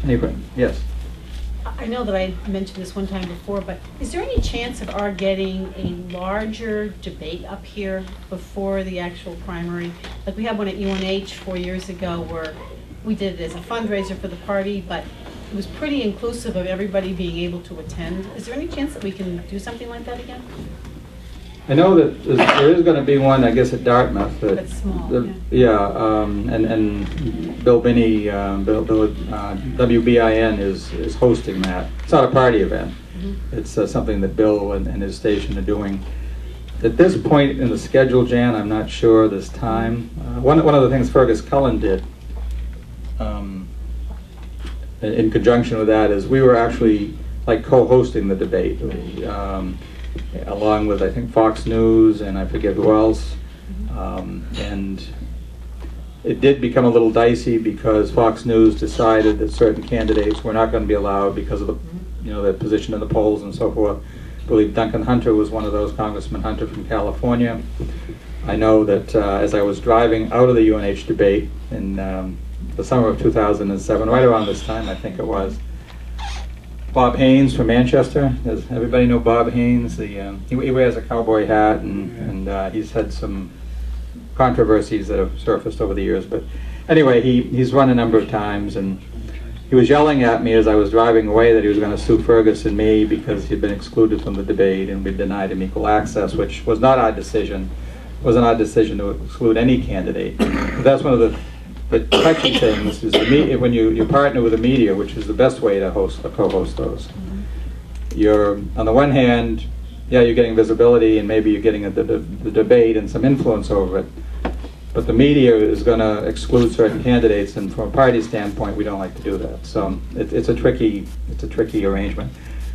Yes. I know that I mentioned this one time before, but is there any chance of our getting a larger debate up here before the actual primary? Like we had one at UNH 4 years ago where we did it as a fundraiser for the party, but it was pretty inclusive of everybody being able to attend. Is there any chance that we can do something like that again? I know that there is going to be one, I guess, at Dartmouth. But small, and Bill Binney, WBIN is hosting that. It's not a party event. Mm-hmm. It's something that Bill and his station are doing. At this point in the schedule, Jan, I'm not sure this time. One of the things Fergus Cullen did in conjunction with that is we were actually like co-hosting the debate. Along with, I think, Fox News and I forget who else. And it did become a little dicey because Fox News decided that certain candidates were not going to be allowed because of their position in the polls and so forth. I believe Duncan Hunter was one of those, Congressman Hunter from California. I know that as I was driving out of the UNH debate in the summer of 2007, right around this time, I think it was, Bob Haynes from Manchester. Does everybody know Bob Haynes? He wears a cowboy hat, and he's had some controversies that have surfaced over the years. But anyway, he's run a number of times, and he was yelling at me as I was driving away that he was going to sue Fergus and me because he'd been excluded from the debate and we denied him equal access, which was not our decision. It wasn't our decision to exclude any candidate. But that's one of the touchy things is when you partner with the media, which is the best way to co-host those. You're on the one hand, you're getting visibility and maybe you're getting the debate and some influence over it, but the media is going to exclude certain candidates, and from a party standpoint, we don't like to do that. So it's a tricky arrangement.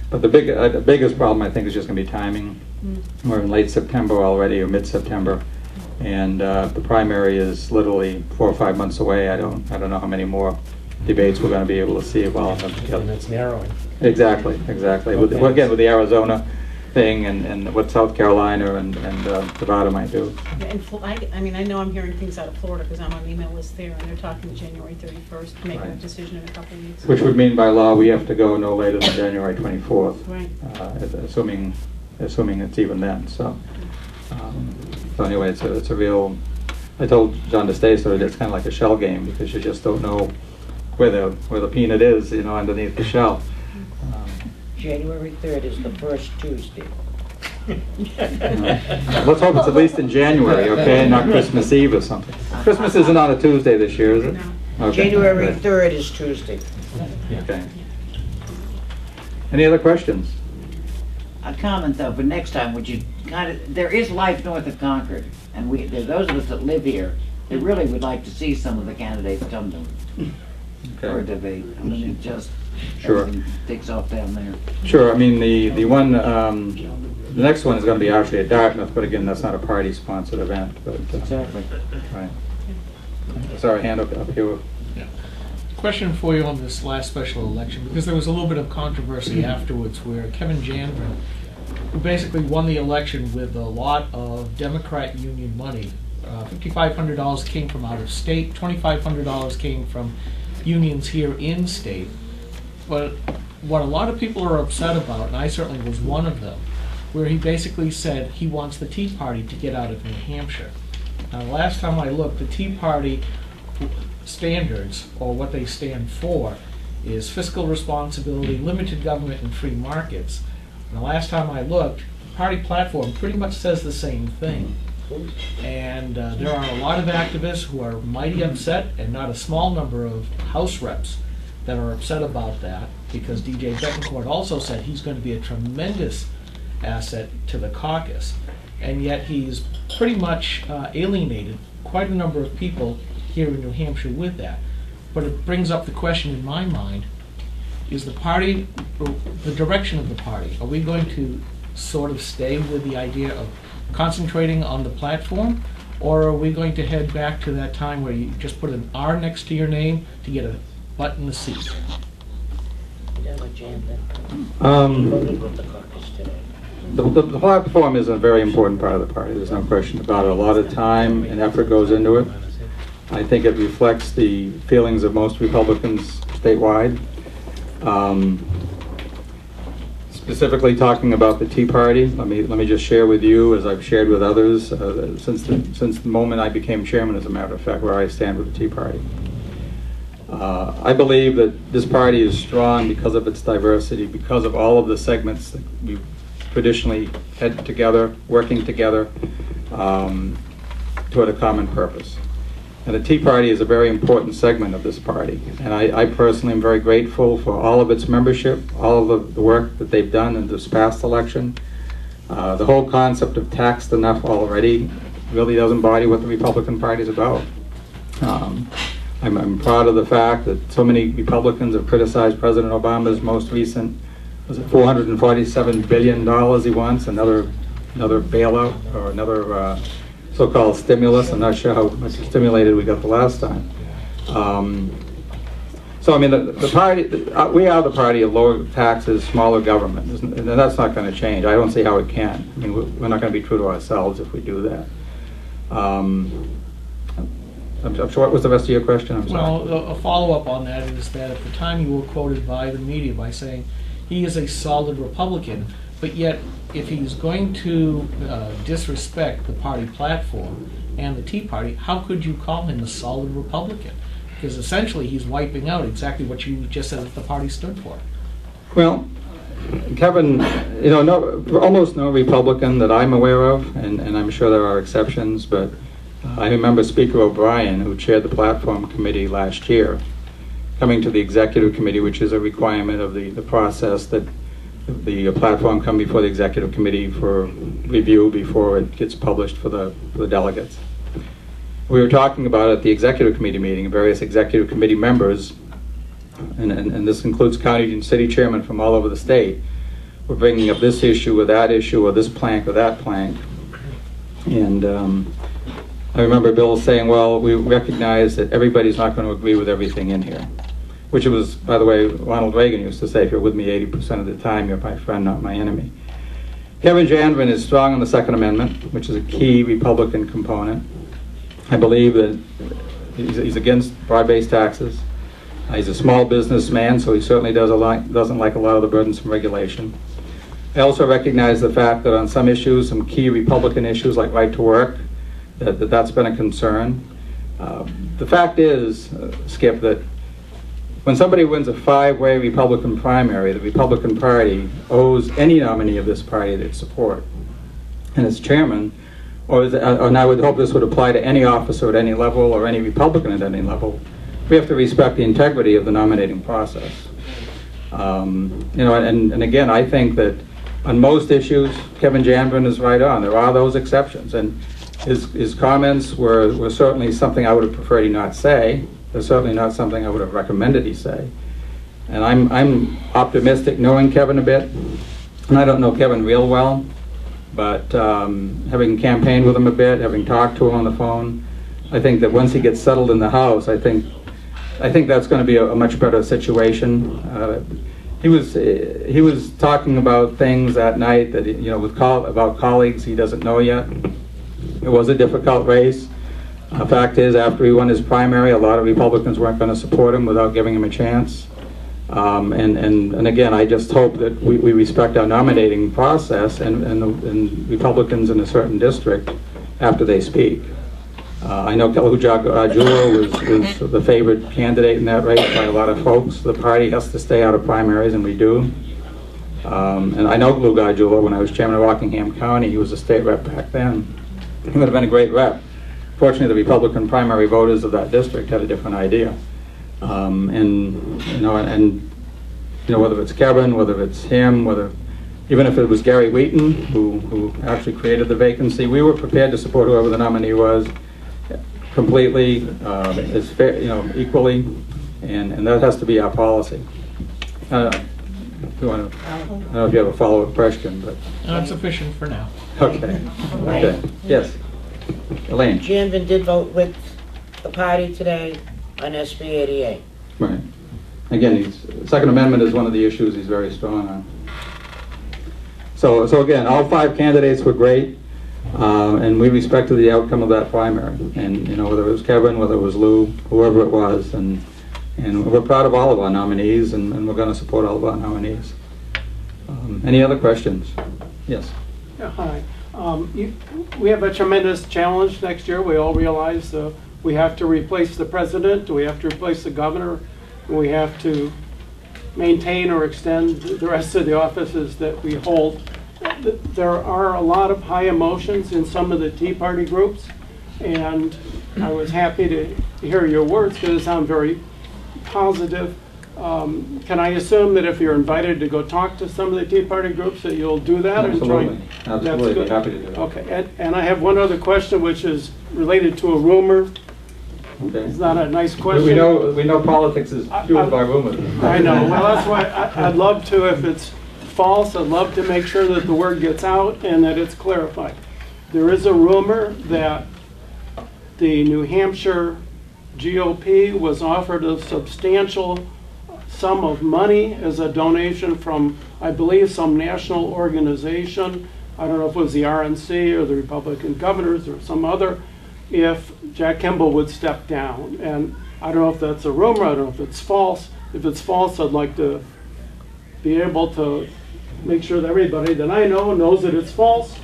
But the biggest problem I think is just going to be timing. We're in late September already or mid-September. And the primary is literally 4 or 5 months away. I don't know how many more debates we're going to be able to see while and it's narrowing. Exactly. Again, with the Arizona thing and what South Carolina and Nevada might do. Yeah, and I know I'm hearing things out of Florida because I'm on the email list there, and they're talking January 31st, making a decision in a couple of weeks. Which would mean by law we have to go no later than January 24th. Right. Assuming it's even then. So anyway, it's a real. I told John DeStay that it's kind of like a shell game because you just don't know where the peanut is, underneath the shell. January 3rd is the first Tuesday. Let's hope it's at least in January, okay, not Christmas Eve or something. Christmas isn't on a Tuesday this year, is it? No. Okay. January 3rd is Tuesday. Okay. Any other questions? A comment though, for next time, would you there is life north of Concord, and those of us that live here, they really would like to see some of the candidates come to for a debate. I mean, it just everything takes off down there. Sure. I mean, the one, the next one is going to be actually at Dartmouth, but again, that's not a party-sponsored event. But Exactly. right. Sorry, hand up here. Yeah. Question for you on this last special election, because there was a little bit of controversy afterwards where Kevin Janvin, who basically won the election with a lot of Democrat union money, $5,500 came from out of state, $2,500 came from unions here in state. But what a lot of people are upset about, and I certainly was one of them, where he basically said he wants the Tea Party to get out of New Hampshire. Now, last time I looked, the Tea Party standards, or what they stand for, is fiscal responsibility, limited government, and free markets. And the last time I looked, the party platform pretty much says the same thing. And there are a lot of activists who are mighty upset, and not a small number of House reps that are upset about that, because DJ Betancourt also said he's going to be a tremendous asset to the caucus. And yet he's pretty much alienated quite a number of people here in New Hampshire with that. But it brings up the question in my mind, is the party, the direction of the party, are we going to sort of stay with the idea of concentrating on the platform, or are we going to head back to that time where you just put an R next to your name to get a butt in the seat? The platform is a very important part of the party. There's no question about it. A lot of time and effort goes into it. I think it reflects the feelings of most Republicans statewide. Specifically talking about the Tea Party, let me just share with you, as I've shared with others, since the moment I became chairman, as a matter of fact, where I stand with the Tea Party. I believe that this party is strong because of its diversity, because of all of the segments that we traditionally had together, working together toward a common purpose. And the Tea Party is a very important segment of this party. And I personally am very grateful for all of its membership, all of the work that they've done in this past election. The whole concept of taxed enough already really doesn't embody what the Republican Party is about. I'm proud of the fact that so many Republicans have criticized President Obama's most recent, was it $447 billion he wants, another bailout, or another so-called stimulus. I'm not sure how much stimulated we got the last time. So I mean, the party, we are the party of lower taxes, smaller government, and that's not going to change. I don't see how it can. I mean, we're not going to be true to ourselves if we do that. I'm sure. What was the rest of your question? I'm sorry. Well, a follow-up on that is that at the time you were quoted by the media by saying he is a solid Republican, but yet if he's going to disrespect the party platform and the Tea Party, how could you call him a solid Republican? Because essentially he's wiping out exactly what you just said that the party stood for. Well, Kevin, almost no Republican that I'm aware of, and I'm sure there are exceptions, but I remember Speaker O'Brien, who chaired the platform committee last year, coming to the executive committee, which is a requirement of the process that the platform come before the executive committee for review before it gets published for the delegates. We were talking about at the executive committee meeting, various executive committee members, and this includes county and city chairmen from all over the state, were bringing up this issue or that issue or this plank or that plank. And I remember Bill saying, well, we recognize that everybody's not going to agree with everything in here. Which it was, by the way, Ronald Reagan used to say, if you're with me 80% of the time, you're my friend, not my enemy. Kevin Janvin is strong on the Second Amendment, which is a key Republican component. I believe that he's against broad-based taxes. He's a small businessman, so he certainly doesn't like a lot of the burdensome regulation. I also recognize the fact that on some issues, some key Republican issues like right to work, that's been a concern. The fact is, Skip, that when somebody wins a 5-way Republican primary, the Republican Party owes any nominee of this party their support. And as chairman, and I would hope this would apply to any officer at any level or any Republican at any level, we have to respect the integrity of the nominating process. And again, I think that on most issues, Kevin Janvin is right on. There are those exceptions. And his comments were certainly something I would have preferred he not say. They're certainly not something I would have recommended he say. And I'm optimistic knowing Kevin a bit. And I don't know Kevin real well, but having campaigned with him a bit, having talked to him on the phone, I think that once he gets settled in the House, I think that's going to be a much better situation. He was talking about things that night that about colleagues he doesn't know yet. It was a difficult race. The fact is, after he won his primary, a lot of Republicans weren't going to support him without giving him a chance. And again, I just hope that we respect our nominating process and Republicans in a certain district after they speak. I know Kaluja was the favored candidate in that race by a lot of folks. The party has to stay out of primaries, and we do. And I know Lou Gajula when I was chairman of Rockingham County. He was a state rep back then. He would have been a great rep. Fortunately, the Republican primary voters of that district had a different idea. Whether it's Kevin, whether it's him, even if it was Gary Wheaton, who actually created the vacancy, we were prepared to support whoever the nominee was completely, as fair, equally, and that has to be our policy. I don't know if you have a follow-up question, but Not sufficient for now. okay. Yes, Elaine. Janvin did vote with the party today on SB 88. Right. Again, Second Amendment is one of the issues he's very strong on. So again, all 5 candidates were great, and we respected the outcome of that primary. And whether it was Kevin, whether it was Lou, whoever it was, and And we're proud of all of our nominees, and we're going to support all of our nominees. Any other questions? Yes. Yeah, hi. We have a tremendous challenge next year. We all realize we have to replace the president, we have to replace the governor, and we have to maintain or extend the rest of the offices that we hold. There are a lot of high emotions in some of the Tea Party groups, and I was happy to hear your words because they sound very positive. Can I assume that if you're invited to go talk to some of the Tea Party groups that you'll do that? Absolutely. And try? Absolutely. That's Be happy to do that. Okay, and I have one other question which is related to a rumor. Okay. It's not a nice question. We know politics is fueled by rumors. I know, well, that's why I'd love to, if it's false, I'd love to make sure that the word gets out and that it's clarified. There is a rumor that the New Hampshire GOP was offered a substantial sum of money as a donation from, I believe, some national organization. I don't know if it was the RNC or the Republican governors or some other, if Jack Kimball would step down. And I don't know if that's a rumor, I don't know if it's false. If it's false, I'd like to be able to make sure that everybody that I know knows that it's false.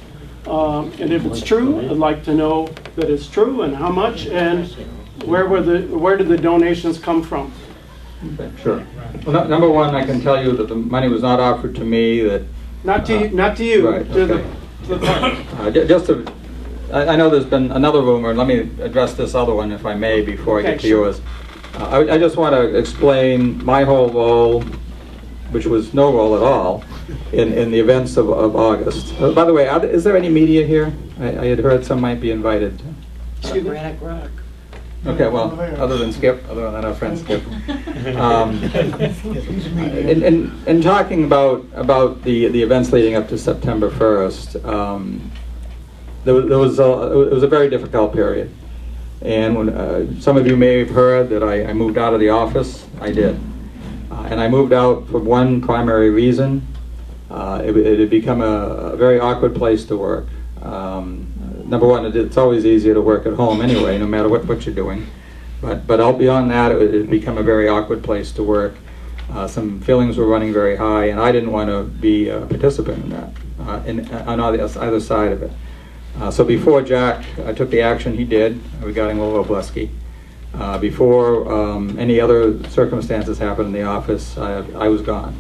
And if it's true, I'd like to know that it's true and how much and where did the donations come from? Okay, sure. Well, number one, I can tell you that the money was not offered to me. That Not to you, right, to okay. the party. Just to, I know there's been another rumor. Let me address this other one, if I may, before I get to yours. I just want to explain my whole role, which was no role at all, in the events of August. By the way, is there any media here? I had heard some might be invited. Granite Rock. Okay, well, other than our friend Skip. In talking about the events leading up to September 1st, it was a very difficult period. And when some of you may have heard that I moved out of the office, I did. And I moved out for one primary reason. It had become a very awkward place to work. Number one, it's always easier to work at home anyway, no matter what you're doing. But out beyond that, it had become a very awkward place to work. Some feelings were running very high, and I didn't want to be a participant in that, on either side of it. So before Jack took the action he did regarding Will Obleski, before any other circumstances happened in the office, I was gone.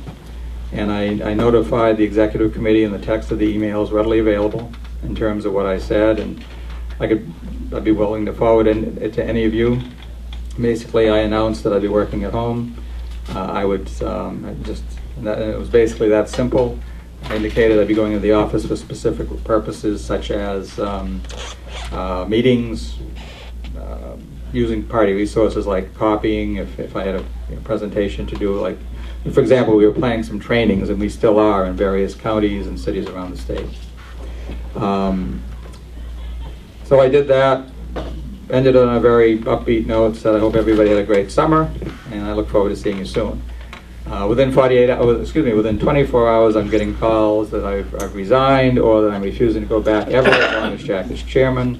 And I notified the executive committee in the text of the emails readily available in terms of what I said, and I'd be willing to forward it to any of you. Basically, I announced that I'd be working at home. It was basically that simple. I indicated I'd be going to the office for specific purposes such as meetings, using party resources like copying if I had a presentation to do. Like, for example, we were planning some trainings, and we still are in various counties and cities around the state. So I did that, ended on a very upbeat note, said I hope everybody had a great summer, and I look forward to seeing you soon. Within 24 hours, I'm getting calls that I've resigned or that I'm refusing to go back ever as long as Jack is chairman.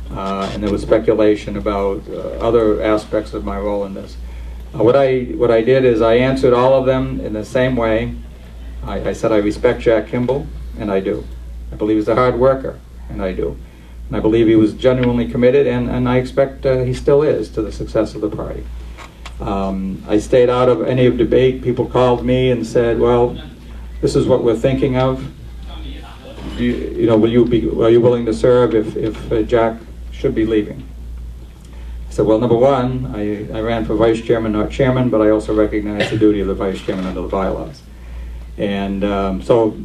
And there was speculation about other aspects of my role in this. What I did is I answered all of them in the same way. I said I respect Jack Kimball, and I do. I believe he's a hard worker, and I do. And I believe he was genuinely committed, and I expect he still is, to the success of the party. I stayed out of any debate. People called me and said, well, this is what we're thinking of. Are you willing to serve if Jack should be leaving? I said, well, number one, I ran for vice chairman, not chairman, but I also recognize the duty of the vice chairman under the bylaws. And so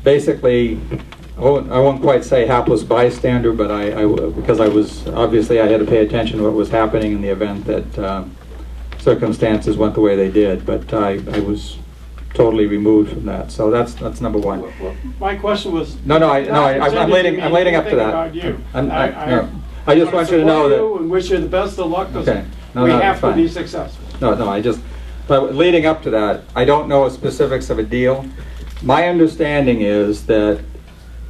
basically, I won't quite say hapless bystander, but because I had to pay attention to what was happening in the event that circumstances went the way they did, but I was totally removed from that. So that's number one. Well, my question was. I'm leading up to that. About you. I just want you to know that. And wish you the best of luck. Okay. We have to be successful. But leading up to that, I don't know the specifics of a deal. My understanding is that,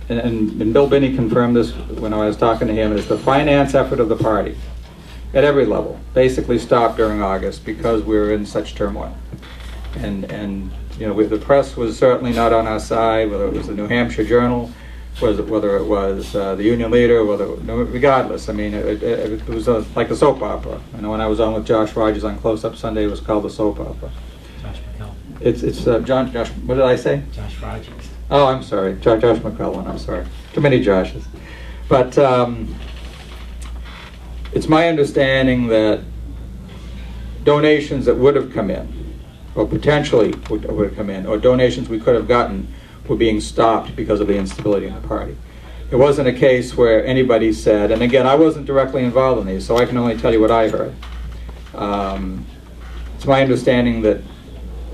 and Bill Binney confirmed this when I was talking to him, is the finance effort of the party at every level, basically stopped during August because we were in such turmoil. And you know, the press was certainly not on our side, whether it was the New Hampshire Journal, whether it was the Union Leader, regardless. I mean, it was like a soap opera. I know when I was on with Josh Rogers on Close Up Sunday, it was called the soap opera. Josh McCullough. It's Josh, what did I say? Josh Rogers. Oh, I'm sorry, Josh McCullough, I'm sorry. Too many Joshes. But it's my understanding that donations that would have come in, or potentially would have come in, or donations we could have gotten, were being stopped because of the instability in the party. It wasn't a case where anybody said, and again, I wasn't directly involved in these, so I can only tell you what I heard. It's my understanding that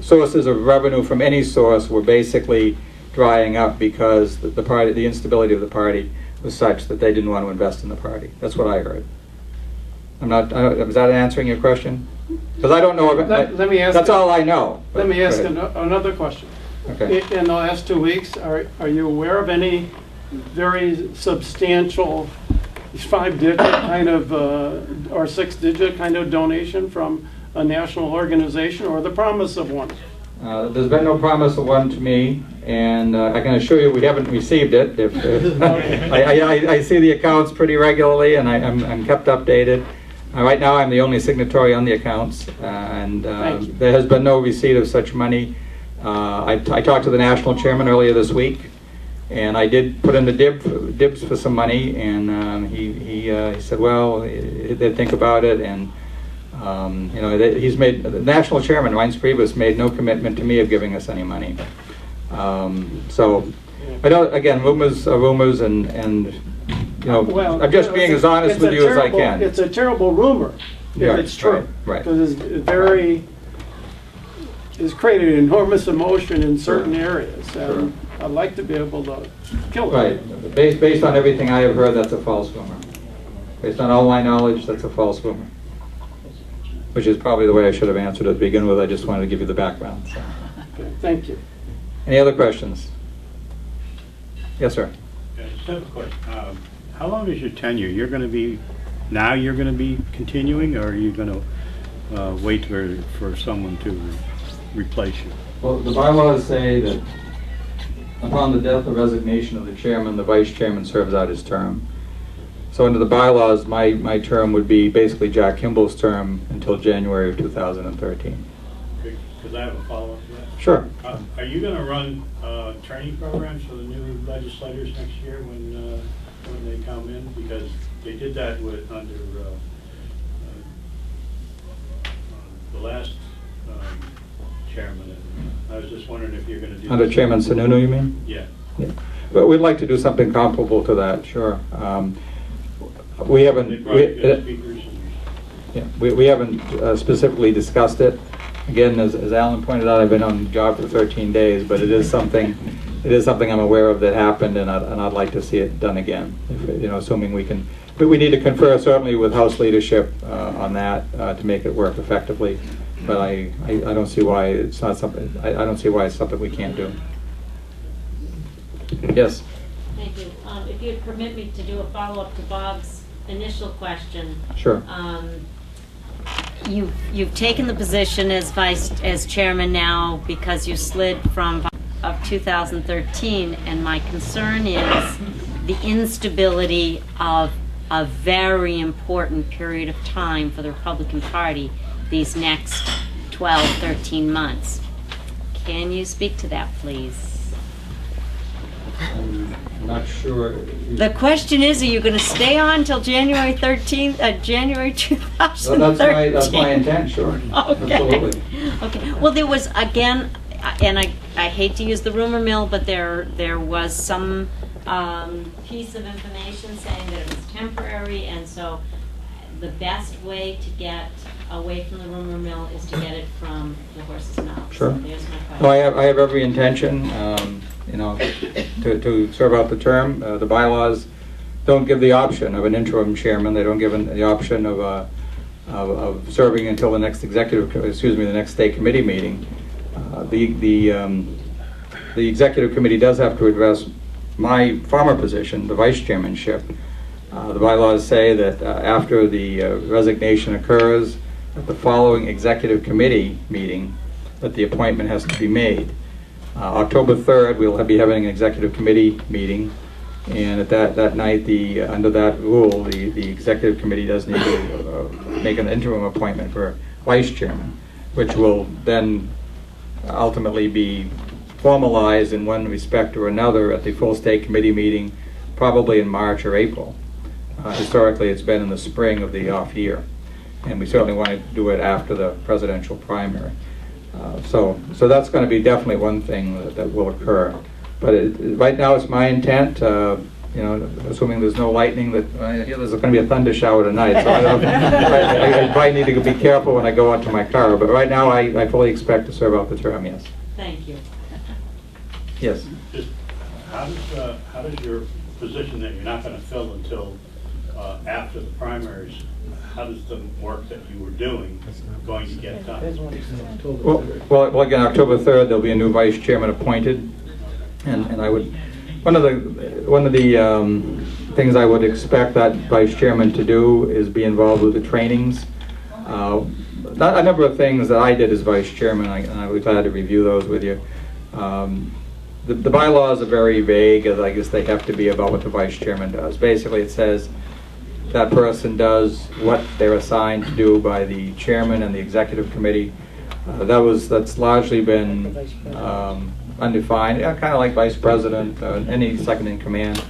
sources of revenue from any source were basically drying up because the instability of the party was such that they didn't want to invest in the party. That's what I heard. Is that answering your question? Because I don't know. Let me ask. That's all I know. Let me ask another question. Okay. In the last 2 weeks, are you aware of any very substantial 5-digit kind of or 6-digit kind of donation from a national organization, or the promise of one? There's been no promise of one to me, and I can assure you we haven't received it. I see the accounts pretty regularly, and I'm kept updated. Right now, I'm the only signatory on the accounts, and there has been no receipt of such money. I talked to the national chairman earlier this week, and I did put in the dibs for some money, and he said, well, they'd think about it, and you know, he's made, the national chairman, Reince Priebus, made no commitment to me of giving us any money. So, I don't, again, rumors are rumors, and you know, Well, I'm just being as honest with you as I can. It's a terrible rumor if Right, it's true. right. Because it's created enormous emotion in certain areas. And I'd like to be able to kill it. Right. Based on everything I have heard, that's a false rumor. Based on all my knowledge, that's a false rumor. Which is probably the way I should have answered it to begin with. I just wanted to give you the background. So. Okay, thank you. Any other questions? Yes, sir. Yeah, just have a question. How long is your tenure? You're going to be continuing, or are you going to wait for someone to replace you? Well, the bylaws say that upon the death or resignation of the chairman, the vice chairman serves out his term. So under the bylaws, my term would be basically Jack Kimball's term until January of 2013. Because I have a follow-up to that. Sure. Are you going to run training programs for the new legislators next year when they come in? Because they did that under the last chairman. And I was just wondering if you're going to do Under Chairman Sununu, you mean? Yeah. Yeah. But we'd like to do something comparable to that, sure. We haven't. They brought good speakers. We haven't specifically discussed it. Again, as Alan pointed out, I've been on the job for 13 days, but it is something I'm aware of that happened, and I'd like to see it done again. If, you know, assuming we can. But we need to confer certainly with House leadership on that to make it work effectively. But I don't see why it's not something. I don't see why it's something we can't do. Yes. Thank you. If you'd permit me to do a follow-up to Bob's initial question. Sure. You've taken the position as chairman now because you slid from of 2013, and my concern is the instability of a very important period of time for the Republican Party these next 12, 13 months. Can you speak to that, please? I'm not sure. The question is, are you going to stay on till January 13th, January 2013? That's my intent, sure. Okay. Absolutely. Okay. Well, there was, again, and I hate to use the rumor mill, but there was some piece of information saying that it was temporary, and so the best way to get away from the rumor mill is to get it from the horse's mouth. Sure. So there's my question. No, I have every intention, you know, to serve out the term. The bylaws don't give the option of an interim chairman. They don't give the option of serving until the next the next state committee meeting. The executive committee does have to address my former position, the vice chairmanship, The bylaws say that after the resignation occurs, at the following executive committee meeting, that the appointment has to be made. October 3rd, we'll be having an executive committee meeting, and at that night, under that rule, the executive committee does need to make an interim appointment for vice chairman, which will then ultimately be formalized in one respect or another at the full state committee meeting, probably in March or April. Historically, it's been in the spring of the off year, and we certainly want to do it after the presidential primary. So that's going to be definitely one thing that will occur. But right now, it's my intent, assuming there's no lightning, that I hear there's going to be a thunder shower tonight, so I probably need to be careful when I go out to my car. But right now, I fully expect to serve out the term, yes. Thank you. Yes. Just how does your position that you're not going to fill until after the primaries, how does the work that you were doing going to get done? Well, again, October 3rd, there'll be a new vice chairman appointed, and I would, one of the things I would expect that vice chairman to do is be involved with the trainings. A number of things that I did as vice chairman, and I would be glad to review those with you. The bylaws are very vague, as I guess they have to be, about what the vice chairman does. Basically, it says that person does what they're assigned to do by the chairman and the executive committee. That's largely been undefined, kind of like vice president, any second in command.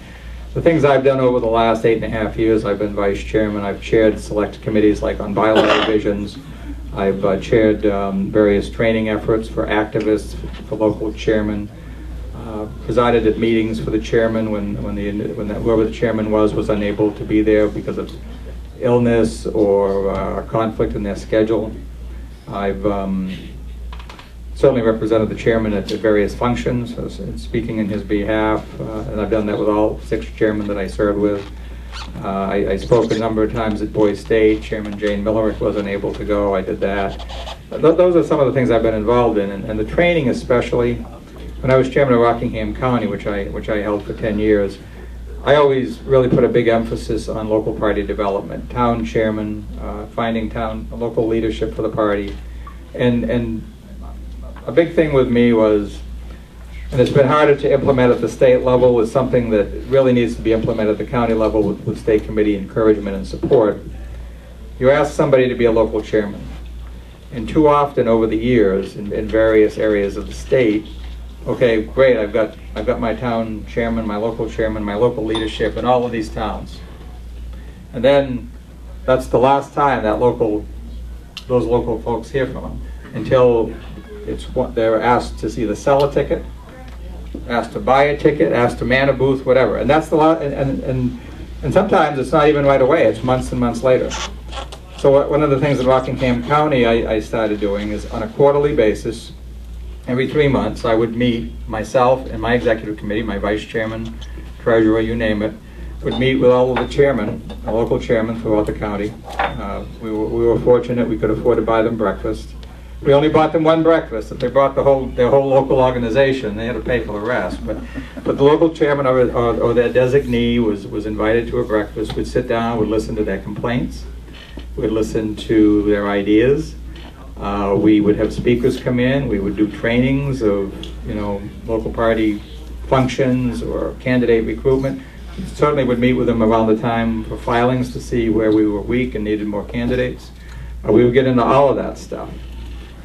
The things I've done over the last 8.5 years, I've been vice chairman. I've chaired select committees like on bylaw revisions. I've chaired various training efforts for activists, for local chairmen. Presided at meetings for the chairman when whoever the chairman was unable to be there because of illness or conflict in their schedule. I've certainly represented the chairman at the various functions, speaking in his behalf, and I've done that with all 6 chairmen that I served with. I spoke a number of times at Boise State. Chairman Jane Millerick wasn't able to go. I did that. Those are some of the things I've been involved in, and the training especially. When I was chairman of Rockingham County, which I held for 10 years, I always really put a big emphasis on local party development, town chairman, finding local leadership for the party, and a big thing with me was, and it's been harder to implement at the state level, was something that really needs to be implemented at the county level with state committee encouragement and support. You ask somebody to be a local chairman, and too often over the years in various areas of the state, okay, great, I've got my town chairman, my local leadership in all of these towns. And then that's the last time those local folks hear from them, until they're asked to either sell a ticket, asked to buy a ticket, asked to man a booth, whatever. And that's the lot, and sometimes it's not even right away, it's months and months later. So one of the things in Rockingham County I started doing is on a quarterly basis, every 3 months, I would meet, myself and my executive committee, my vice chairman, treasurer, you name it, would meet with all of the chairmen, the local chairmen throughout the county. We were fortunate we could afford to buy them breakfast. We only bought them one breakfast. If they brought their whole local organization, they had to pay for the rest. But the local chairman or their designee was invited to a breakfast. We'd sit down, we'd listen to their complaints, we'd listen to their ideas. We would have speakers come in. We would do trainings of, local party functions or candidate recruitment. We certainly would meet with them around the time for filings to see where we were weak and needed more candidates. We would get into all of that stuff.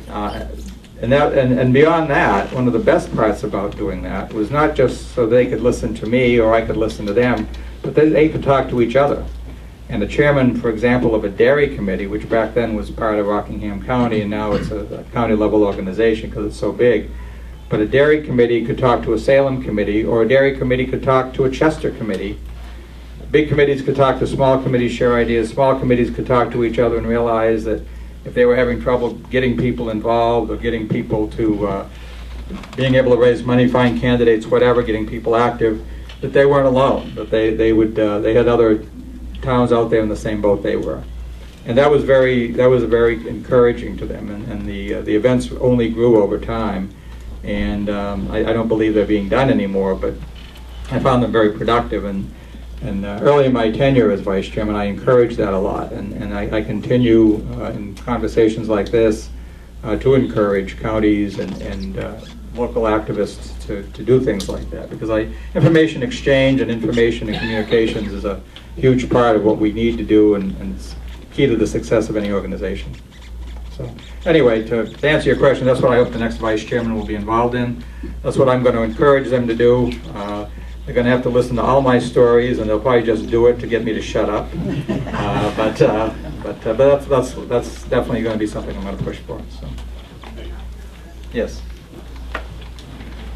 And beyond that, one of the best parts about doing that was not just so they could listen to me or I could listen to them, but they could talk to each other. And the chairman, for example, of a dairy committee, which back then was part of Rockingham County, and now it's a county-level organization because it's so big, but a dairy committee could talk to a Salem committee, or a dairy committee could talk to a Chester committee. Big committees could talk to small committees, share ideas. Small committees could talk to each other and realize that if they were having trouble getting people involved or getting people to being able to raise money, find candidates, whatever, getting people active, that they weren't alone, that they had other towns out there in the same boat they were. And that was very encouraging to them, and the events only grew over time. And I don't believe they're being done anymore, but I found them very productive. And And early in my tenure as vice chairman, I encouraged that a lot, and I continue in conversations like this to encourage counties and local activists to do things like that, because information exchange and information and communications is a huge part of what we need to do, and it's key to the success of any organization. So anyway, to answer your question, that's what I hope the next vice chairman will be involved in. That's what I'm going to encourage them to do. They're going to have to listen to all my stories, and they'll probably just do it to get me to shut up. But that's definitely going to be something I'm going to push for. So, yes.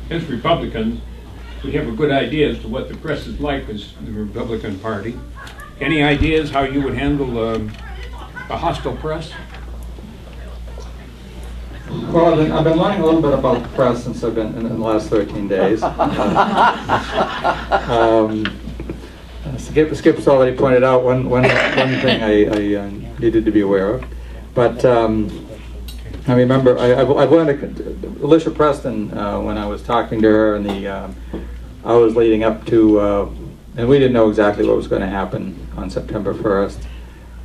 As Republicans, we have a good idea as to what the press is like as the Republican Party. Any ideas how you would handle a hostile press? Well, I've been learning a little bit about the press since I've been in the last 13 days. Skip's already pointed out one thing I needed to be aware of. But I remember I've learned Alicia Preston when I was talking to her in the hours leading up to, and we didn't know exactly what was going to happen on September 1st.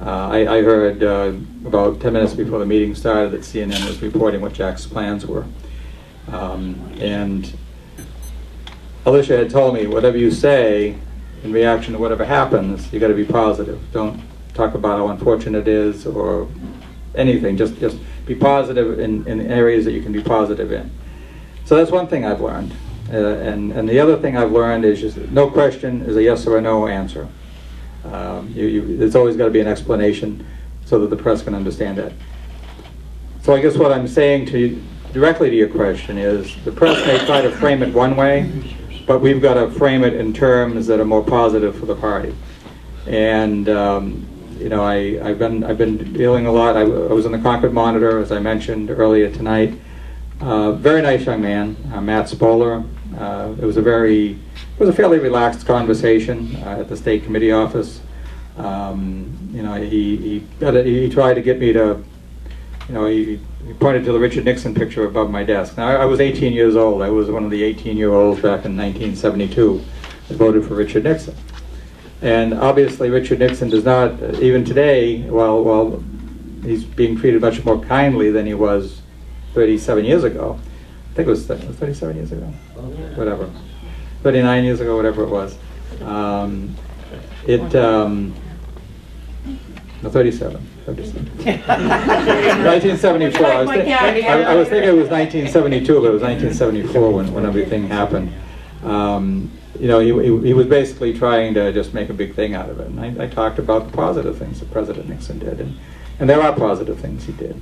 I heard about 10 minutes before the meeting started that CNN was reporting what Jack's plans were. And Alicia had told me, whatever you say in reaction to whatever happens, you got to be positive. Don't talk about how unfortunate it is or anything. Just be positive in areas that you can be positive in. So that's one thing I've learned. And the other thing I've learned is just no question is a yes or a no answer. There's always got to be an explanation so that the press can understand that. So I guess what I'm saying to you, directly to your question, is the press may try to frame it one way, but we've got to frame it in terms that are more positive for the party. And you know, I've been dealing a lot. I was in the Concord Monitor, as I mentioned earlier tonight. Very nice young man, Matt Spoler. It was a fairly relaxed conversation at the state committee office. You know, he tried to get me to, you know, he pointed to the Richard Nixon picture above my desk. Now, I was 18 years old. I was one of the 18-year-olds back in 1972 that voted for Richard Nixon. And obviously, Richard Nixon does not, even today, while he's being treated much more kindly than he was 37 years ago. I think it was 37 years ago, whatever. 39 years ago, whatever it was. No, 37. 1974. I was thinking it was 1972, but it was 1974 when everything happened. You know, he was basically trying to just make a big thing out of it. And I talked about the positive things that President Nixon did, and there are positive things he did.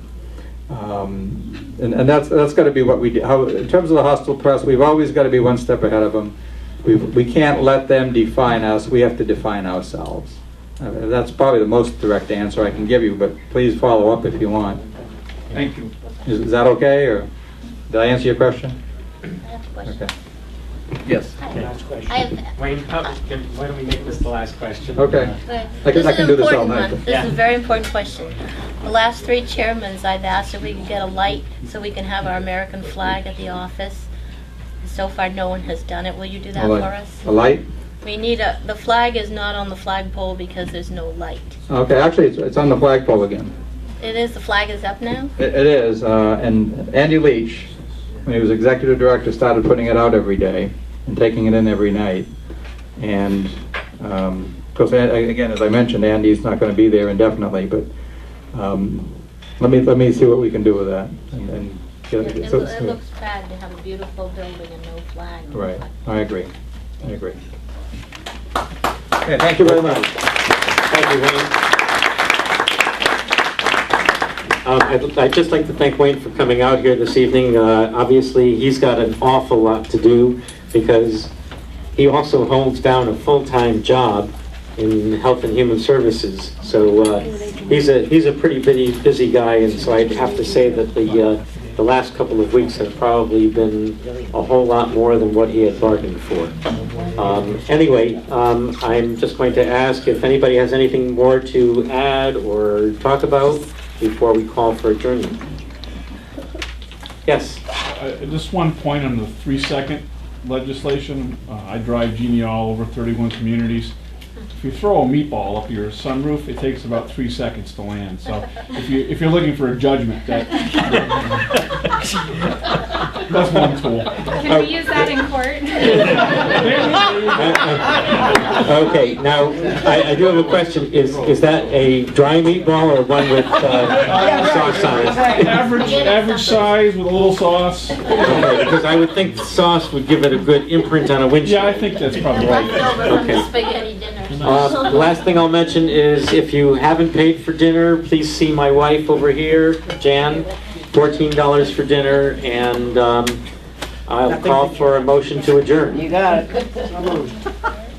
And that's got to be what we do. In terms of the hostile press, we've always got to be one step ahead of them. We can't let them define us. We have to define ourselves. That's probably the most direct answer I can give you, but please follow up if you want. Thank you. Is that okay, or did I answer your question? I have a question. Okay. Yes. Last question. I have, Wayne, why don't we make this the last question? Okay. I can do this all night. This is a very important question. The last three chairmen, I've asked if we could get a light so we can have our American flag at the office. So far, no one has done it. Will you do that for us? A light? We need the flag is not on the flagpole because there's no light. Okay, actually, it's on the flagpole again. It is, the flag is up now? It is, and Andy Leach, when he was executive director, started putting it out every day and taking it in every night. And of course, again, as I mentioned, Andy's not going to be there indefinitely, but let me see what we can do with that. And get it, It looks bad to have a beautiful building and no flag. Right, I agree. Okay, thank you very much. Thank you, Wayne. I'd just like to thank Wayne for coming out here this evening. Obviously, he's got an awful lot to do because he also holds down a full-time job in Health and Human Services. So he's a pretty busy guy, and so I'd have to say that the last couple of weeks have probably been a whole lot more than what he had bargained for. Anyway, I'm just going to ask if anybody has anything more to add or talk about before we call for adjournment. Yes? Just one point on the 3-second legislation. I drive Genie all over 31 communities. if you throw a meatball up your sunroof, it takes about 3 seconds to land. So if you're looking for a judgment, that's one tool. Can we use that in court? Okay, now, I do have a question. Is that a dry meatball or one with sauce on it? Average size with a little sauce. Okay, because I would think the sauce would give it a good imprint on a windshield. Yeah, I think that's probably right. Leftover from the Okay. spaghetti dinner. The last thing I'll mention is if you haven't paid for dinner, please see my wife over here, Jan. $14 for dinner, and I'll call for a motion to adjourn. You got it.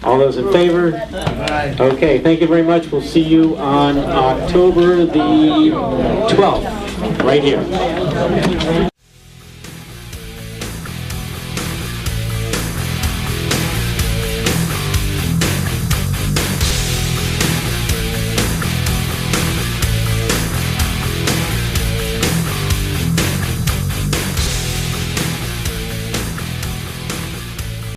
All those in favor? Okay, thank you very much. We'll see you on October the 12th, right here.